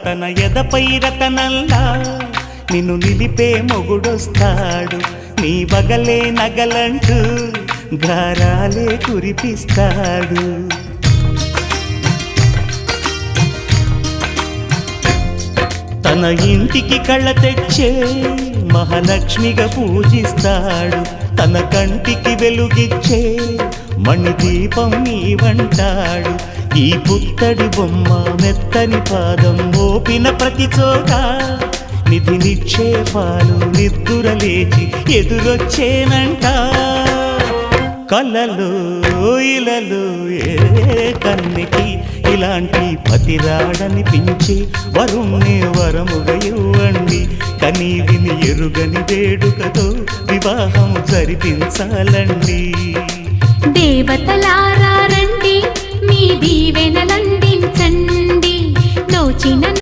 తన ఎదపై రతనల్లా నిన్ను నిలిపే మొగుడొస్తాడు. నీ వగలే నగలంటూ గారాలే కురిపిస్తాడు. తన ఇంటికి కళ్ళ తెచ్చే మహాలక్ష్మిగా పూజిస్తాడు. తన కంటికి వెలుగిచ్చే మణిదీపం నీవంటాడు. ఈ పుత్తడి బొమ్మ మెత్తని పాదం మోపిన ప్రతి చోట నిధి నిక్షేపాలు నిద్దురలేచి ఎదురొచ్చేనంట. కలలో ఇలలో ఏ కన్నికి ఇలాంటి పతిరాడనిపించి వరుణ్ణి వరముగా ఇవ్వండి. కనీ విని ఎరుగని వేడుకతో వివాహం జరిపించాలండి. దేవతలారా రండి, మీ దీవెనలందించండి. నోచిన